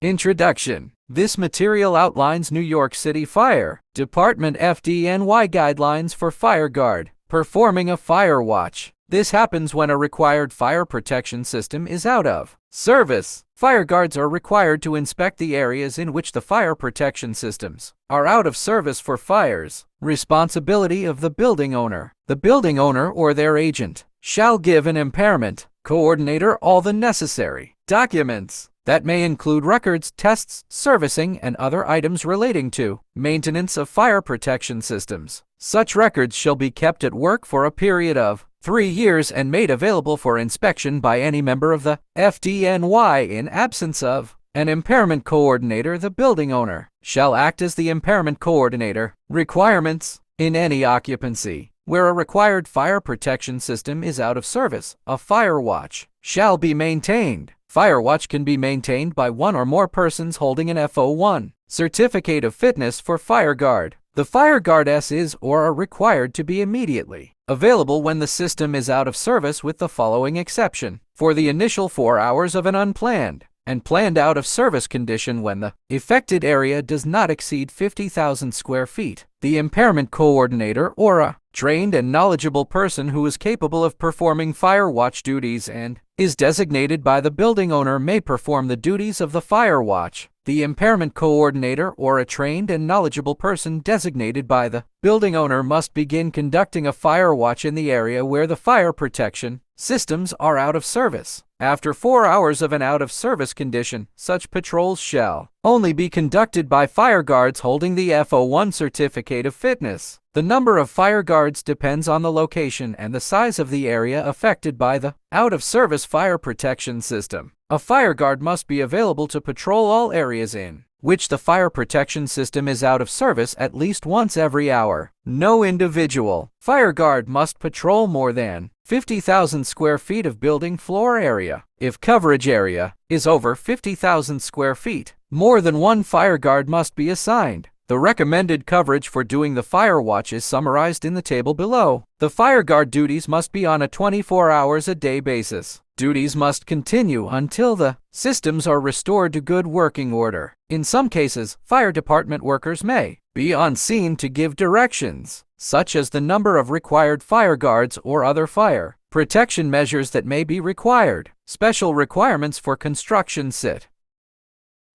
Introduction. This material outlines New York City Fire Department FDNY guidelines for fire guard performing a fire watch. This happens when a required fire protection system is out of service. Fire guards are required to inspect the areas in which the fire protection systems are out of service for fires. Responsibility of the building owner. The building owner or their agent shall give an impairment coordinator all the necessary documents. That may include records, tests, servicing, and other items relating to maintenance of fire protection systems. Such records shall be kept at work for a period of 3 years and made available for inspection by any member of the FDNY. In absence of an impairment coordinator, the building owner shall act as the impairment coordinator. Requirements. In any occupancy where a required fire protection system is out of service, a fire watch shall be maintained. Fire watch can be maintained by one or more persons holding an F01 certificate of fitness for fire guard. The fire guards is or are required to be immediately available when the system is out of service, with the following exception: for the initial 4 hours of an unplanned and planned out of service condition when the affected area does not exceed 50,000 square feet. The impairment coordinator or a trained and knowledgeable person who is capable of performing fire watch duties and is designated by the building owner may perform the duties of the fire watch. The impairment coordinator or a trained and knowledgeable person designated by the building owner must begin conducting a fire watch in the area where the fire protection systems are out of service. After 4 hours of an out-of-service condition, such patrols shall only be conducted by fire guards holding the F01 certificate of fitness. The number of fire guards depends on the location and the size of the area affected by the out-of-service fire protection system. A fire guard must be available to patrol all areas in which the fire protection system is out of service at least once every hour. No individual fire guard must patrol more than 50,000 square feet of building floor area. If coverage area is over 50,000 square feet, more than one fire guard must be assigned. The recommended coverage for doing the fire watch is summarized in the table below. The fire guard duties must be on a 24 hours a day basis. Duties must continue until the systems are restored to good working order. In some cases, fire department workers may be on scene to give directions, such as the number of required fire guards or other fire protection measures that may be required. Special requirements for construction site.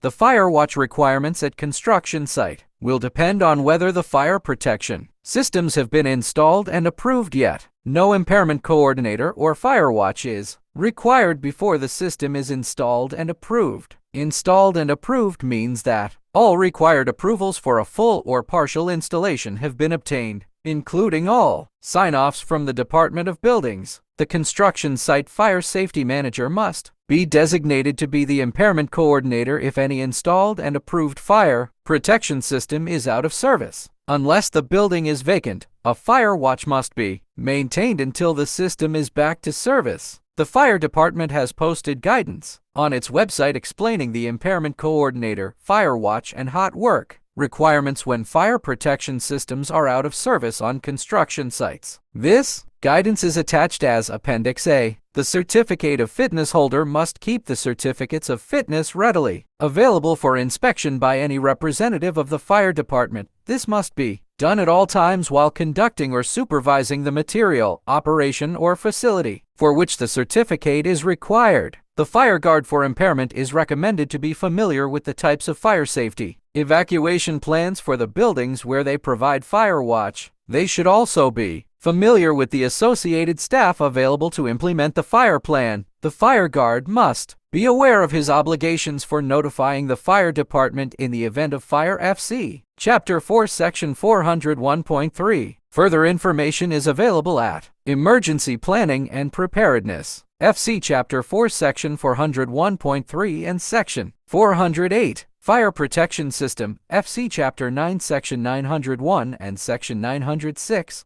The fire watch requirements at construction site will depend on whether the fire protection systems have been installed and approved yet. No impairment coordinator or fire watch is required before the system is installed and approved. Installed and approved means that all required approvals for a full or partial installation have been obtained, including all sign-offs from the Department of Buildings. The construction site fire safety manager must be designated to be the impairment coordinator if any installed and approved fire protection system is out of service. Unless the building is vacant, a fire watch must be maintained until the system is back to service. The fire department has posted guidance on its website explaining the impairment coordinator, fire watch, and hot work requirements when fire protection systems are out of service on construction sites. This guidance is attached as Appendix A. The certificate of fitness holder must keep the certificates of fitness readily available for inspection by any representative of the fire department. This must be done at all times while conducting or supervising the material, operation, or facility for which the certificate is required. The fire guard for impairment is recommended to be familiar with the types of fire safety evacuation plans for the buildings where they provide fire watch. They should also be familiar with the associated staff available to implement the fire plan. The fire guard must be aware of his obligations for notifying the fire department in the event of fire. FC Chapter 4 Section 401.3. Further information is available at Emergency Planning and Preparedness. FC Chapter 4 Section 401.3 and Section 408. Fire Protection System. FC Chapter 9 Section 901 and Section 906.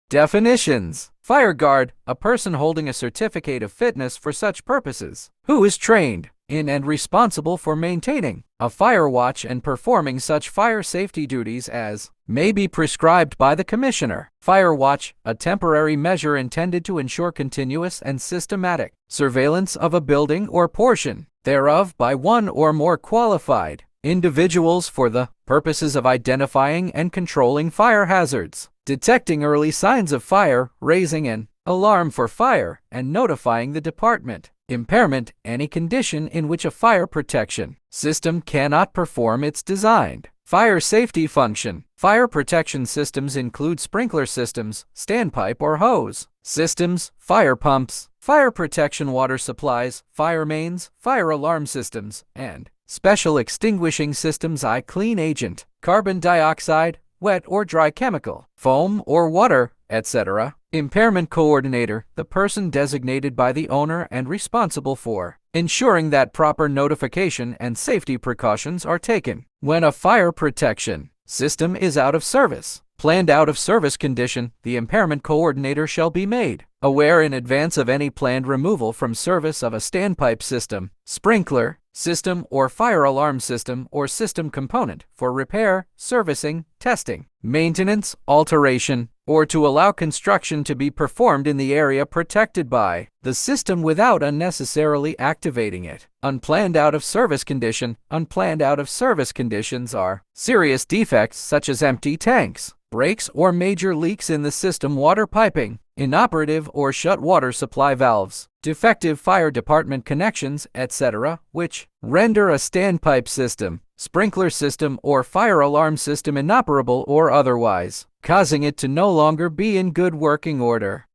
Definitions. Fire guard, a person holding a certificate of fitness for such purposes, who is trained in and responsible for maintaining a fire watch and performing such fire safety duties as may be prescribed by the Commissioner. Fire watch, a temporary measure intended to ensure continuous and systematic surveillance of a building or portion thereof by one or more qualified individuals for the purposes of identifying and controlling fire hazards, detecting early signs of fire, raising an alarm for fire, and notifying the department. Impairment: any condition in which a fire protection system cannot perform its designed fire safety function. Fire protection systems include sprinkler systems, standpipe or hose systems, fire pumps, fire protection water supplies, fire mains, fire alarm systems, and special extinguishing systems. Clean agent, carbon dioxide, wet or dry chemical, foam or water, etc. Impairment coordinator: the person designated by the owner and responsible for ensuring that proper notification and safety precautions are taken when a fire protection system is out of service. Planned out of service condition: the impairment coordinator shall be made aware in advance of any planned removal from service of a standpipe system, sprinkler system, or fire alarm system or system component for repair, servicing, testing, maintenance, alteration, or to allow construction to be performed in the area protected by the system without unnecessarily activating it. Unplanned out of service condition: unplanned out of service conditions are serious defects such as empty tanks, breaks or major leaks in the system water piping, inoperative or shut water supply valves, defective fire department connections, etc., which render a standpipe system, sprinkler system, or fire alarm system inoperable or otherwise causing it to no longer be in good working order.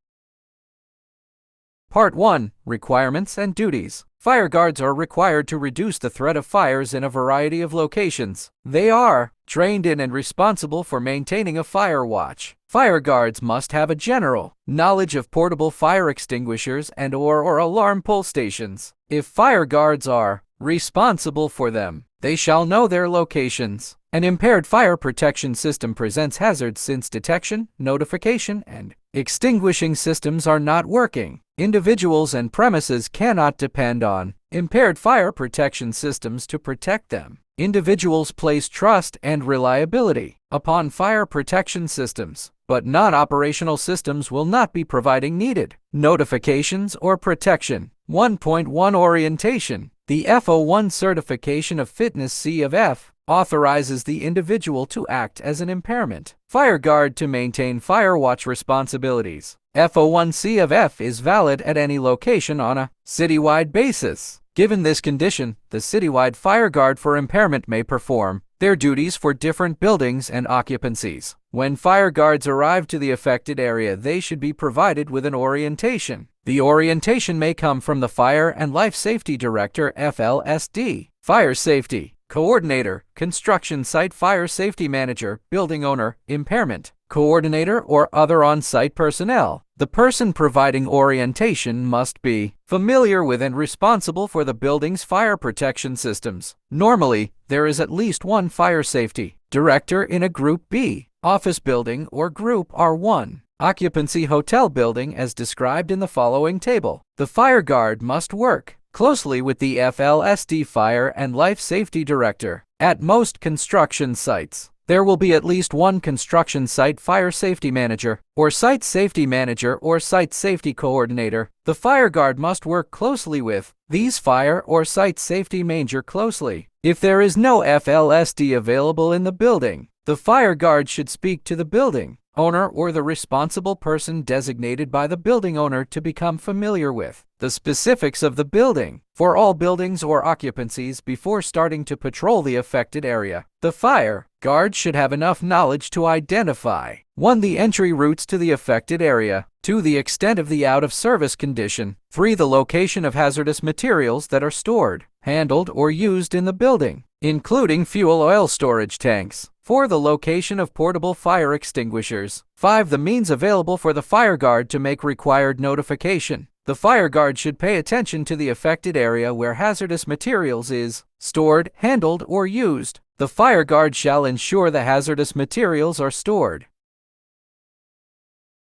Part 1. Requirements and duties. Fire guards are required to reduce the threat of fires in a variety of locations. They are trained in and responsible for maintaining a fire watch. Fire guards must have a general knowledge of portable fire extinguishers and/or alarm pull stations. If fire guards are responsible for them, they shall know their locations. An impaired fire protection system presents hazards since detection, notification, and extinguishing systems are not working. Individuals and premises cannot depend on impaired fire protection systems to protect them. Individuals place trust and reliability upon fire protection systems, but non-operational systems will not be providing needed notifications or protection. 1.1 Orientation. The F01 certification of fitness C of F authorizes the individual to act as an impairment fire guard to maintain fire watch responsibilities. F01 C of F is valid at any location on a citywide basis. Given this condition, the citywide fire guard for impairment may perform their duties for different buildings and occupancies. When fire guards arrive to the affected area, they should be provided with an orientation. The orientation may come from the Fire and Life Safety Director, FLSD, Fire Safety Coordinator, Construction Site Fire Safety Manager, Building Owner, Impairment Coordinator, or other on-site personnel. The person providing orientation must be familiar with and responsible for the building's fire protection systems. Normally, there is at least one fire safety director in a Group B office building or Group R1 occupancy hotel building as described in the following table. The fire guard must work closely with the FLSD Fire and Life Safety Director. At most construction sites, there will be at least one construction site fire safety manager, or site safety manager, or site safety coordinator. The fire guard must work closely with these fire or site safety manager closely. If there is no FLSD available in the building, the fire guard should speak to the building owner or the responsible person designated by the building owner to become familiar with the specifics of the building for all buildings or occupancies before starting to patrol the affected area. The fire guard should have enough knowledge to identify 1. The entry routes to the affected area, 2. The extent of the out-of-service condition, 3. The location of hazardous materials that are stored, handled, or used in the building, including fuel oil storage tanks, 4. The location of portable fire extinguishers, 5. The means available for the fire guard to make required notification. The fire guard should pay attention to the affected area where hazardous materials is stored, handled, or used. The fire guard shall ensure the hazardous materials are stored,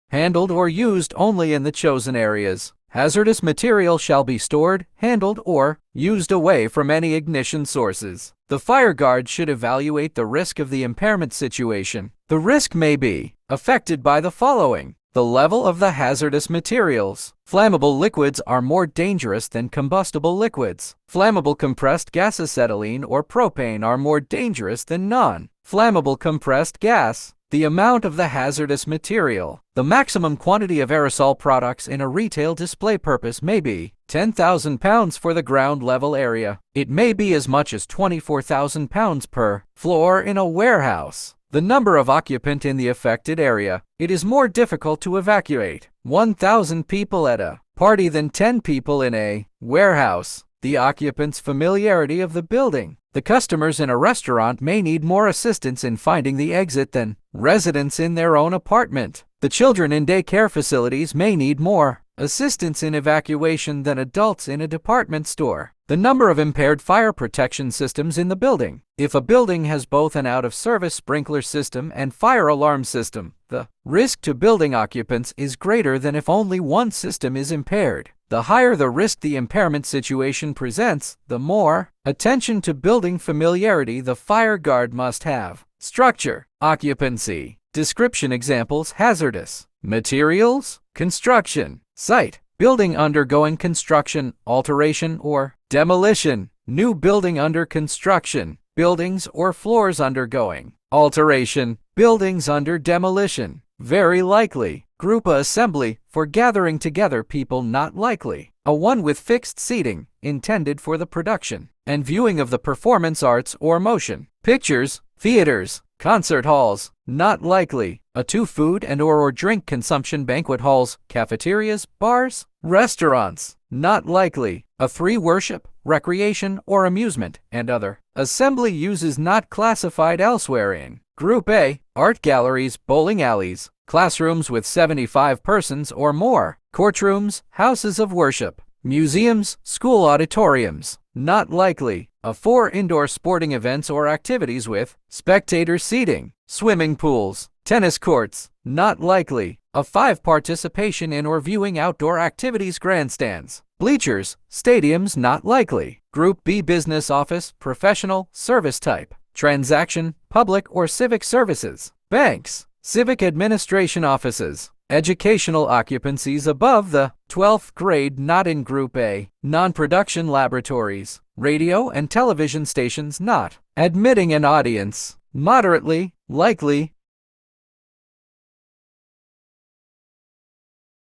handled, or used only in the chosen areas. Hazardous material shall be stored, handled, or used away from any ignition sources. The fire guard should evaluate the risk of the impairment situation. The risk may be affected by the following: The level of the hazardous materials. Flammable liquids are more dangerous than combustible liquids. Flammable compressed gas acetylene or propane are more dangerous than non-flammable compressed gas. The amount of the hazardous material. The maximum quantity of aerosol products in a retail display purpose may be 10,000 pounds for the ground level area. It may be as much as 24,000 pounds per floor in a warehouse. The number of occupants in the affected area. It is more difficult to evacuate 1,000 people at a party than 10 people in a warehouse. The occupant's familiarity of the building. The customers in a restaurant may need more assistance in finding the exit than residents in their own apartment. The children in daycare facilities may need more assistance in evacuation than adults in a department store. The number of impaired fire protection systems in the building. If a building has both an out-of-service sprinkler system and fire alarm system, the risk to building occupants is greater than if only one system is impaired. The higher the risk the impairment situation presents, the more attention to building familiarity the fire guard must have. Structure. Occupancy. Description examples: hazardous materials, construction, site, building undergoing construction, alteration or demolition, new building under construction, buildings or floors undergoing alteration, buildings under demolition, very likely, group assembly, for gathering together people not likely, a one with fixed seating, intended for the production and viewing of the performance arts or motion pictures, theaters, concert halls, not likely, a two food and or drink consumption banquet halls, cafeterias, bars, restaurants, not likely, a three worship, recreation or amusement, and other assembly uses not classified elsewhere in Group A, art galleries, bowling alleys, classrooms with 75 persons or more, courtrooms, houses of worship, museums, school auditoriums, not likely, a four indoor sporting events or activities with spectator seating, swimming pools, tennis courts, not likely, a five participation in or viewing outdoor activities grandstands, bleachers, stadiums not likely, Group B business office, professional, service type, transaction, public or civic services, banks, civic administration offices, educational occupancies above the 12th grade not in Group A, non-production laboratories, radio and television stations not admitting an audience, moderately likely,